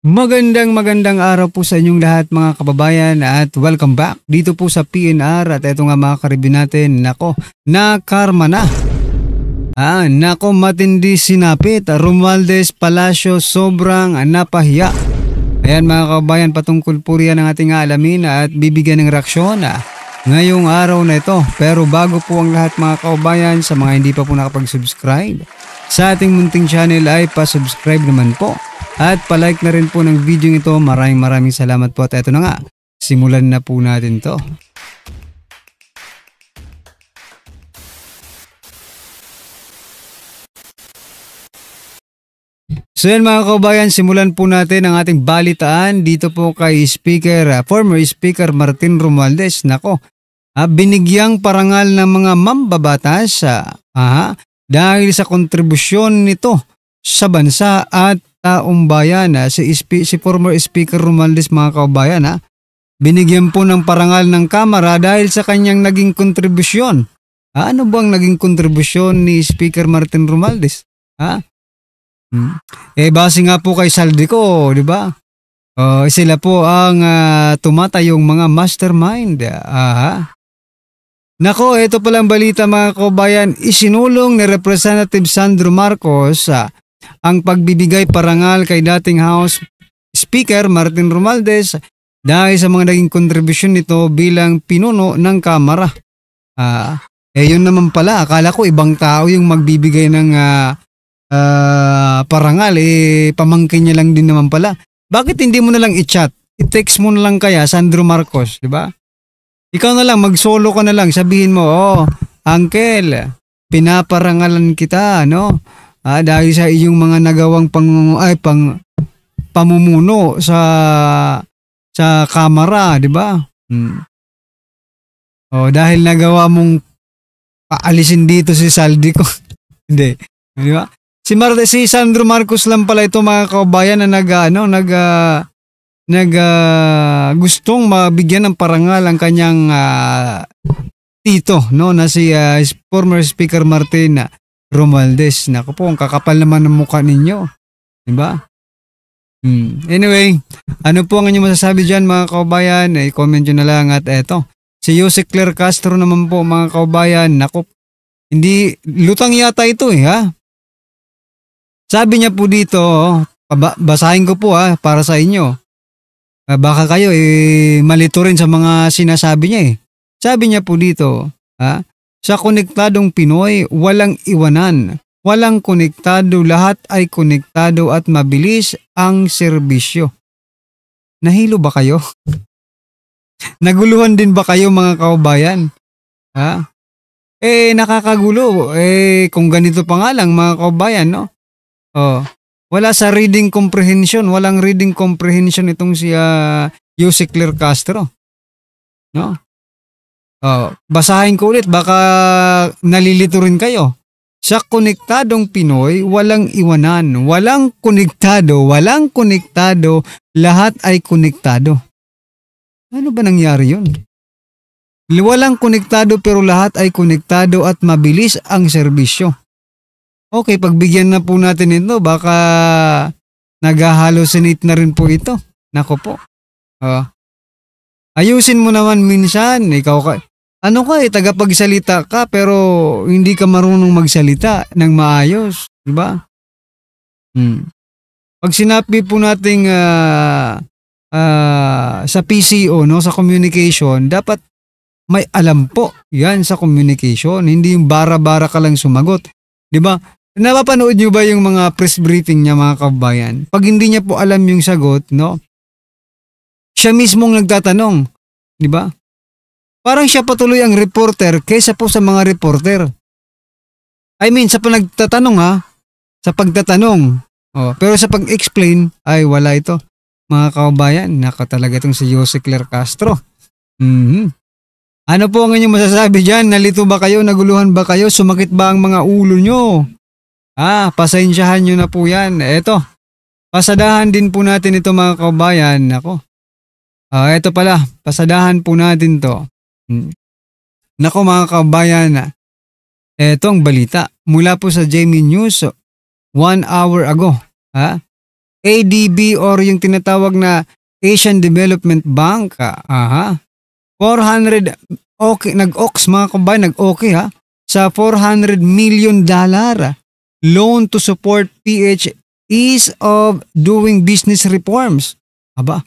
Magandang araw po sa inyong lahat mga kababayan at welcome back dito po sa PNR at ito nga mga karibin natin. Nako, na karma na. Nako matindi sinapit. Romualdez Palacio sobrang napahiya. Ayan mga kababayan, patungkol po riyan ang ating alamin at bibigyan ng reaksyon ngayong araw na ito. Pero bago po ang lahat mga kababayan, sa mga hindi pa po nakapag-subscribe sa ating munting channel ay pa-subscribe naman po. At palike na rin po ng video ito. Maraming salamat po at eto na nga. Simulan na po natin to. So yan mga kaubayan, simulan po natin ang ating balitaan dito po kay former Speaker Martin Romualdez. Nako, binigyang parangal ng mga mambabatas dahil sa kontribusyon nito sa bansa at taong bayan. Si former Speaker Romualdez mga kaubayan, binigyan po ng parangal ng Kamara dahil sa kanyang naging kontribusyon. Ano bang naging kontribusyon ni Speaker Martin Romualdez? Base nga po kay Saldico, di ba? Sila po ang tumatayong mga mastermind. Nako, ito palang balita mga kaubayan. Isinulong ni Representative Sandro Marcos ang pagbibigay parangal kay dating House Speaker Martin Romualdez dahil sa mga naging kontribusyon nito bilang pinuno ng Kamara. Yun naman pala, akala ko ibang tao yung magbibigay ng parangal, pamangkin niya lang din naman pala. Bakit hindi mo na lang i-chat? I-text mo na lang kaya Sandro Marcos, di ba? Ikaw na lang, mag-solo ka na lang, sabihin mo, Uncle, pinaparangalan kita, no? Dahil sa iyong mga nagawang pamumuno sa Kamara, di ba? Dahil nagawa mong paalisin dito si Saldico. Hindi, di ba? Si Sandro Marcos lang pala ito mga kaubayan na gustong mabigyan ng parangal ang kanyang tito, no, na si former Speaker Martin Romualdez. Naku po, ang kakapal naman ng mukha ninyo. Diba? Anyway, ano po ang inyong masasabi dyan mga kaubayan? I-comment nyo na lang. At eto, si Jose Claire Castro naman po mga kaubayan. Naku, hindi, lutang yata ito Sabi niya po dito, basahin ko po para sa inyo. Baka kayo malito rin sa mga sinasabi niya Sabi niya po dito, sa konektadong Pinoy, walang iwanan. Walang konektado, lahat ay konektado at mabilis ang serbisyo. Nahilo ba kayo? Naguluhan din ba kayo mga kaubayan? Nakakagulo. Kung ganito pa nga lang mga kaubayan, no? Wala sa reading comprehension. Walang reading comprehension itong si Jose Claire Castro. No? Basahin ko ulit, baka nalilito rin kayo. Sa konektadong Pinoy, walang iwanan. Walang konektado, lahat ay konektado. Ano ba nangyari yun? Walang konektado pero lahat ay konektado at mabilis ang serbisyo. Okay, pagbigyan na po natin ito, baka nag-hallucinate na rin po ito. Nako po. Ayusin mo naman minsan, ikaw tagapagsalita ka pero hindi ka marunong magsalita ng maayos, di ba? Pag sinabi po nating sa PCO, no, sa communication, dapat may alam po yan sa communication, hindi yung bara-bara ka lang sumagot, di ba? Napapanood nyo ba yung mga press briefing niya mga kabayan? Pag hindi niya po alam yung sagot, no? Siya mismong nagtatanong, di ba? Parang siya patuloy ang reporter kaysa po sa mga reporter. I mean, sa pagtatanong sa pagtatanong. Pero sa pag-explain, ay wala ito. Mga kabayan, talaga itong si Jose Claire Castro. Ano po ang inyong masasabi dyan? Nalito ba kayo? Naguluhan ba kayo? Sumakit ba ang mga ulo nyo? Pasensyahan nyo na po yan. Eto, pasadahan din po natin ito mga kabayan. Nako. Eto pala, pasadahan po natin to. Nako mga kabayan, eto ang balita. Mula po sa Jamie News, 1 hour ago. ADB or yung tinatawag na Asian Development Bank, 400, okay, nag-ox mga kabayan, nag-okay sa $400 million loan to support PH ease of doing business reforms. Aba,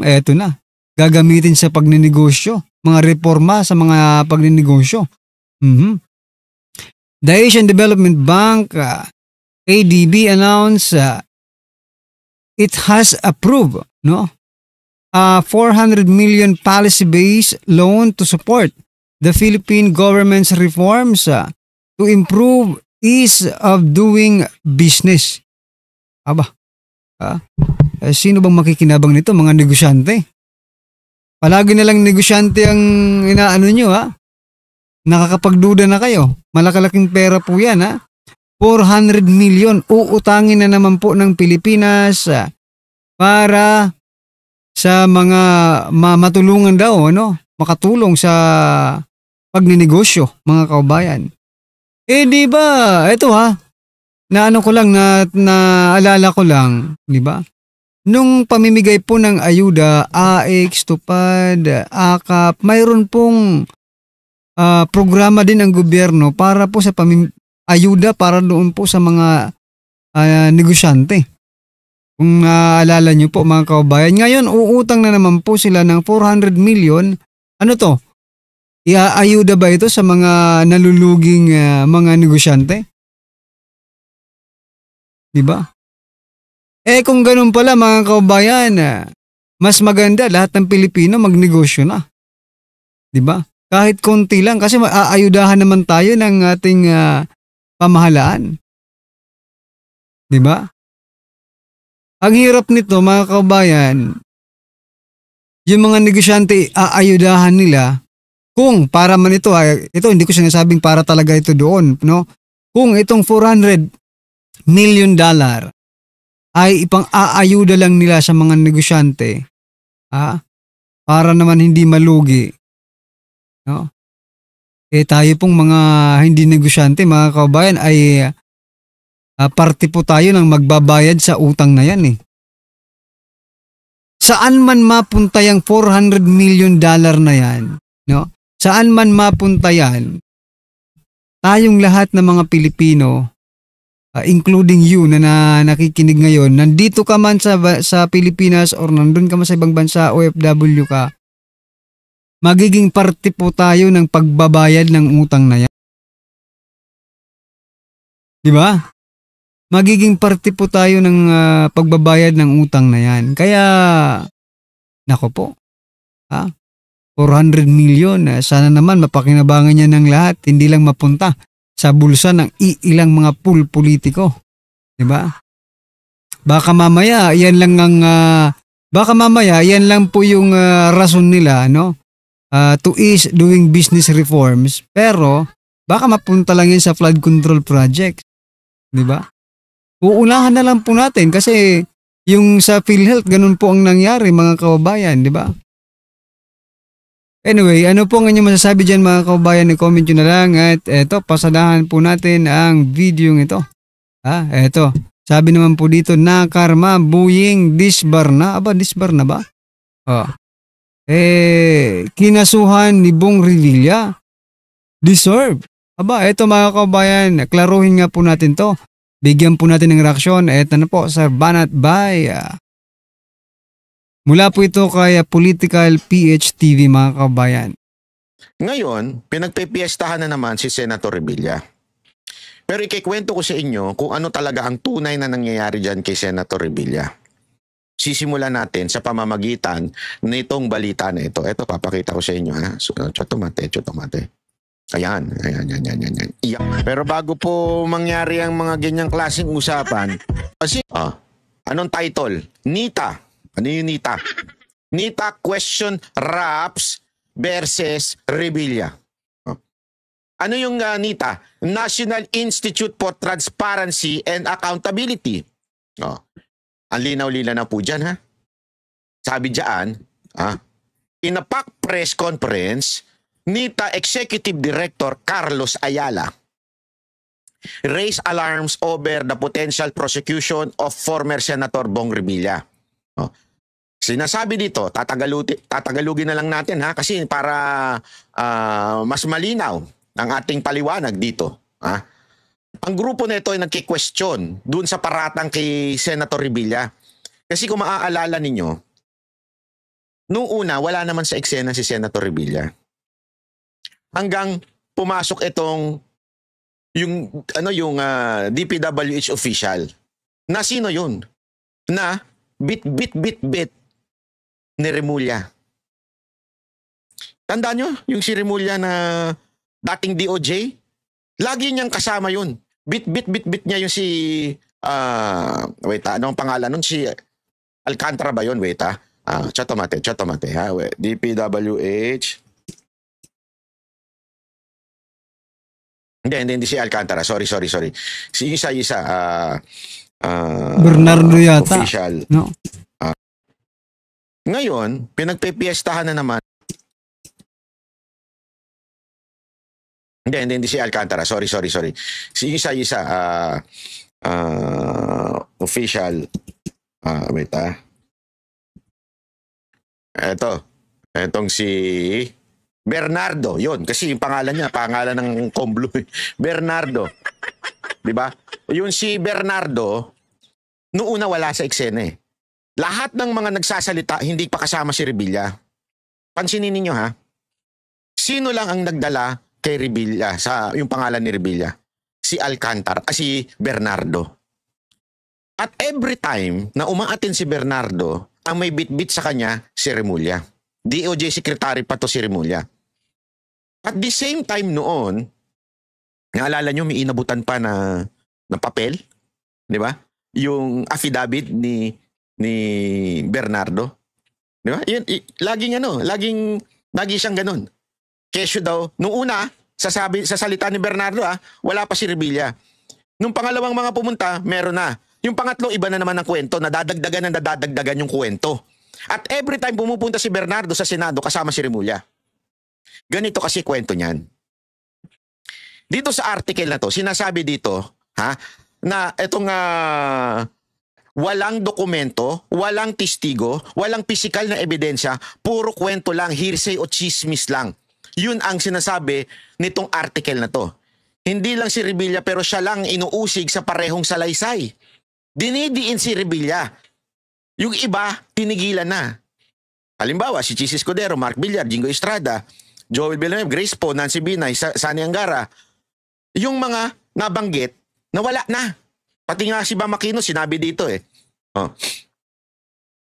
eto na. Gagamitin sa pagninegosyo, mga reforma sa mga pagninegosyo. The Asian Development Bank, ADB, announced it has approved a $400 million policy-based loan to support the Philippine government's reforms to improve ease of doing business. Aba, sino bang makikinabang nito? Mga negosyante. Palagi na lang negosyante ang inaano nyo Nakakapagduda na kayo. Malakalaking pera po yan 400 million uutangin na naman po ng Pilipinas para sa mga matulungan daw, makatulong sa pagninegosyo, mga kabayan. Di ba, ito naano ko lang, naalala ko lang, di ba? Nung pamimigay po ng ayuda, AX, TUPAD, AKAP, mayroon pong programa din ng gobyerno para po sa ayuda para doon po sa mga negosyante. Kung naalala nyo po mga kabayan, ngayon uutang na naman po sila ng 400 million. Ano to? Iaayuda ba ito sa mga naluluging mga negosyante? Diba? Kung ganun pala mga kabayan, mas maganda lahat ng Pilipino magnegosyo na. Diba? Kahit konti lang kasi aayudahan naman tayo ng ating pamahalaan. Diba? Ang hirap nito mga kabayan, yung mga negosyante aayudahan nila kung para man ito hindi ko sinasabing para talaga ito doon, Kung itong $400 million ay ipang-aayuda lang nila sa mga negosyante, para naman hindi malugi, tayo pong mga hindi negosyante, mga kabayan, ay parte po tayo ng magbabayad sa utang na yan Saan man mapunta yung $400 million na yan, Saan man mapunta yan, tayong lahat ng mga Pilipino, including you na nakikinig ngayon, nandito ka man sa Pilipinas or nandun ka man sa ibang bansa, OFW ka, magiging parte po tayo ng pagbabayad ng utang na yan. Diba? Magiging parte po tayo ng pagbabayad ng utang na yan. Kaya, nako po, 400 million, sana naman mapakinabangan niya ng lahat, hindi lang mapunta sa bulsa ng ilang mga politiko. Diba? Baka mamaya, yan lang po yung rason nila, to ease doing business reforms, pero baka mapunta lang yan sa flood control project. Diba? Uunahan na lang po natin kasi yung sa PhilHealth, ganun po ang nangyari mga kababayan, diba? Anyway, ano po ang inyong masasabi dyan mga kababayan? I-comment nyo na lang at eto, pasadahan po natin ang video ito. Eto, sabi naman po dito, nakarma, buying, disbar na. Aba, disbar na ba? Kinasuhan ni Bong Revilla. Deserve. Aba, eto mga kababayan, klaruhin nga po natin to. Bigyan po natin ng reaksyon. Eto na po, Sir Banat Bay. Mula po ito kay Political PH TV mga kabayan. Ngayon, pinagpipiestahan na naman si Senator Revilla. Pero ikikwento ko sa inyo kung ano talaga ang tunay na nangyayari dyan kay Senator Revilla. Sisimulan natin sa pamamagitan nitong balita na ito. Ito, papakita ko sa inyo. Chotomate. Ayan. Pero bago po mangyari ang mga ganyang klaseng usapan, kasi, anong title? NITA. Ano yung NITA? NITA question Raps versus Revilla. Ano yung NITA? National Institute for Transparency and Accountability. Ang linaw-linaw na po dyan, Sabi dyan, in a PAC press conference, NITA Executive Director Carlos Ayala raise alarms over the potential prosecution of former Senator Bong Revilla. Oh. Sinasabi dito, tatagalugin na lang natin ha, kasi para mas malinaw ang ating paliwanag dito. Ha? Ang grupo na ito ay nagki-question dun sa paratang kay Senator Revilla. Kasi kung maaalala ninyo, nung una, wala naman sa eksena si Senator Revilla. Hanggang pumasok itong yung DPWH official. Na sino yun? Na bit ni Remulla. Tandaan nyo, yung si Remulla na dating DOJ, lagi niyang kasama yun. Bit niya yung si, anong pangalan nun? Si Alcantara ba yun? Chatomate, ha? DPWH. Hindi si Alcantara. Sorry. Si isa. Bernardo yata. Official. No. Ngayon, pinagpipiestahan na naman. Hindi si Alcantara. Sorry. Si isa. Official. Etong si Bernardo. Yun, kasi yung pangalan niya, pangalan ng Comblo. Bernardo. Diba? Yung si Bernardo, noong una wala sa eksena eh. Lahat ng mga nagsasalita, hindi pa kasama si Revilla. Pansinin ninyo ha. Sino lang ang nagdala kay Revilla, sa yung pangalan ni Revilla? Si Alcantara, si Bernardo. At every time na umaatin si Bernardo, ang may bit-bit sa kanya, si Remulla. DOJ Secretary pa to si Remulla. At the same time noon, naalala nyo, may inabutan pa na papel, di ba? Yung affidavit ni Bernardo. Di ba? Lagi siyang ganun. Kesyo daw, nung una, sa salita ni Bernardo, wala pa si Revilla. Nung pangalawang mga pumunta, meron na. Yung pangatlo, iba na naman ang kwento. Nadadagdagan yung kwento. At every time pumupunta si Bernardo sa Senado, kasama si Remulla. Ganito kasi kwento niyan. Dito sa article na to, sinasabi dito, na itong walang dokumento, walang testigo, walang pisikal na ebidensya, puro kwento lang, hearsay o chismis lang. Yun ang sinasabi nitong article na to. Hindi lang si Revilla pero siya lang inuusig sa parehong salaysay. Dinidiin si Revilla. Yung iba, tinigilan na. Halimbawa, si Chis Escudero, Mark Villar, Jingo Estrada, Joel Villanueva, Grace Poe, Nancy Binay, Sani Angara. Yung mga nabanggit, nawala na. Pati nga si Bam Aquino, sinabi dito eh.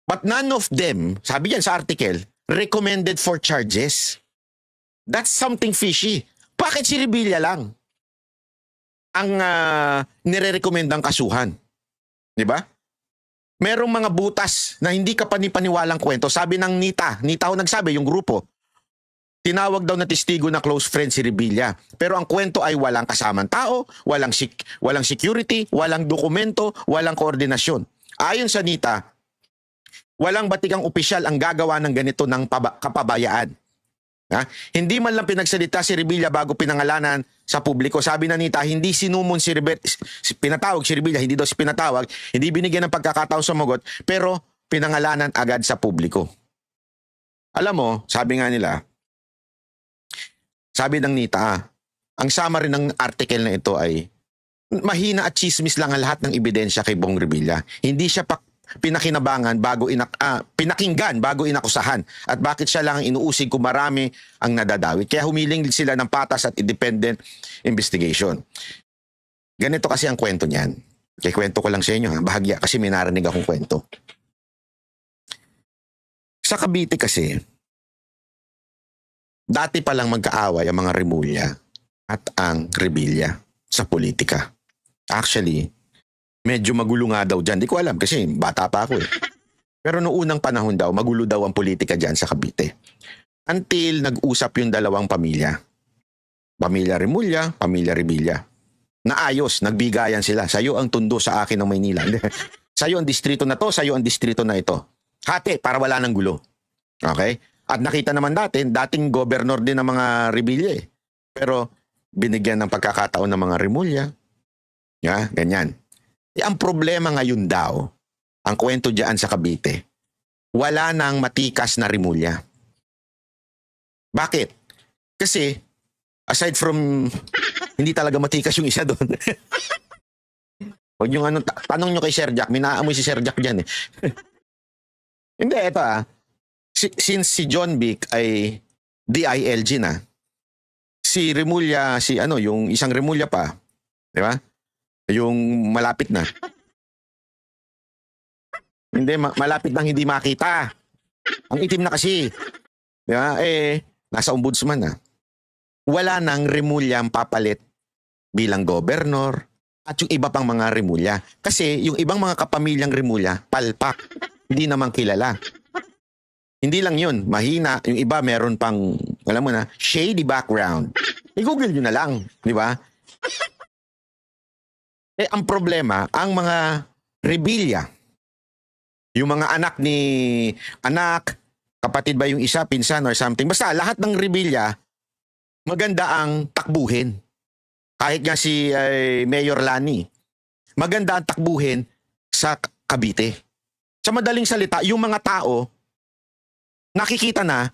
But none of them, sabi yan sa article, recommended for charges. That's something fishy. Bakit si Revilla lang ang nire-recommendang kasuhan? Diba? Merong mga butas na hindi ka panipaniwalang kwento. Sabi ng Nita ho nagsabi, yung grupo, tinawag daw na testigo na close friend si Revilla. Pero ang kwento ay walang kasamang tao, walang security, walang dokumento, walang koordinasyon. Ayon sa Nita, walang batikang opisyal ang gagawa ng ganito ng kapabayaan. Hindi man lang pinagsalita si Revilla bago pinangalanan sa publiko. Sabi na Nita, hindi sinumon si Revilla, pinatawag si Revilla, hindi daw si pinatawag, hindi binigyan ng pagkakataon sumagot, pero pinangalanan agad sa publiko. Alam mo, sabi nga nila, sabi ng Nita, ang summary ng article na ito ay mahina at chismis lang ang lahat ng ebidensya kay Bong Revilla. Hindi siya pinakinabangan pinakinggan bago inakusahan, at bakit siya lang ang inuusig kung marami ang nadadawit. Kaya humiling sila ng patas at independent investigation. Ganito kasi ang kwento niyan. Kaya kwento ko lang sa inyo, bahagya, kasi may narinig akong kwento. Sa Cavite kasi, dati palang magkaaway ang mga Remulla at ang Revilla sa politika. Actually, medyo magulo nga daw dyan. Di ko alam kasi bata pa ako eh. Pero noong unang panahon daw, magulo daw ang politika dyan sa Cavite. Until nag-usap yung dalawang pamilya. Pamilya Remulla, pamilya Revilla. Naayos, nagbigayan sila. Sa'yo ang tundo, sa akin ang Maynila. Sa'yo ang distrito na to, sa'yo ang distrito na ito. Hati, para wala ng gulo. Okay? At nakita naman dating governor din ng mga Revilla eh. Pero binigyan ng pagkakataon ng mga Remulla, Ganyan. Ang problema ngayon daw, ang kwento dyan sa Cavite, wala nang matikas na rimulya. Bakit? Kasi, aside from, hindi talaga matikas yung isa doon. Huwag yung tanong nyo kay Sir Jack, minaamoy si Sir Jack dyan eh. Hindi, ito since si John Vic ay DILG na, si Rimulya, yung isang Rimulya pa, di ba? Yung malapit na. Hindi, malapit nang hindi makita. Ang itim na kasi. Di ba? Nasa ombudsman na. Wala nang Rimulya ang papalit bilang gobernador at yung iba pang mga Rimulya. Kasi yung ibang mga kapamilyang Rimulya, palpak. Hindi naman kilala. Hindi lang yun. Mahina. Yung iba meron pang, alam mo na, shady background. I-google nyo na lang. Di ba? Ang problema, ang mga Rebilla, yung mga anak, kapatid ba yung isa, pinsan or something. Basta lahat ng Rebilla, maganda ang takbuhin. Kahit nga si Mayor Lani, maganda ang takbuhin sa Cavite. Sa madaling salita, yung mga tao, nakikita na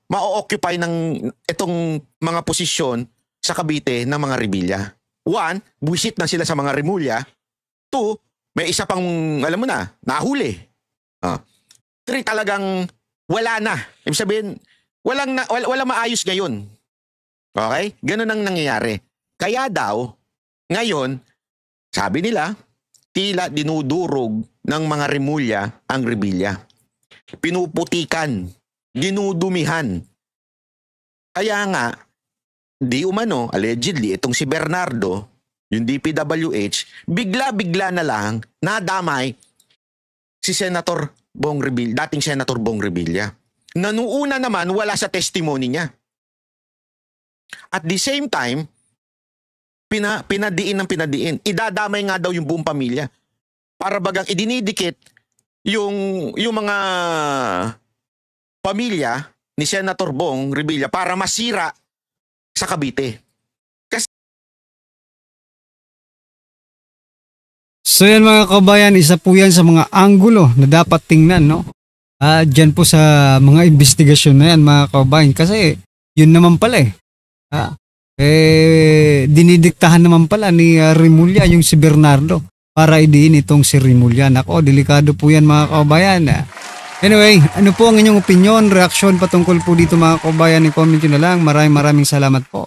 ma-occupy ng itong mga posisyon sa Cavite ng mga Rebilla. 1, buwisit na sila sa mga Rimulya. 2, may isa pang, alam mo na, nahuli. 3, talagang wala na. Ibig sabihin, walang maayos ngayon. Okay? Ganun ang nangyayari. Kaya daw, ngayon, sabi nila, tila dinudurog ng mga Rimulya ang Rebilla. Pinuputikan, dinudumihan. Kaya nga, di umano, allegedly, itong si Bernardo, yung DPWH, bigla-bigla na lang nadamay si Senator Bong Revilla, dating Senator Bong Revilla. Nanuuna naman wala sa testimony niya. At the same time, pinadiin ng pinadiin. Idadamay nga daw yung buong pamilya. Para bagang idinidikit yung mga pamilya ni Senator Bong Revilla para masira sa Cavite. So yan mga kabayan, isa po yan sa mga anggulo na dapat tingnan, no? Dyan po sa mga investigasyon na yan mga kabayan. Kasi yun naman pala dinidiktahan naman pala ni Rimulya yung si Bernardo para idiin itong si Rimulya. Nako, delikado po yan mga kabayan. Anyway, ano po ang inyong opinion, reaksyon patungkol po dito mga kabayan? I-comment nyo na lang. Maraming salamat po.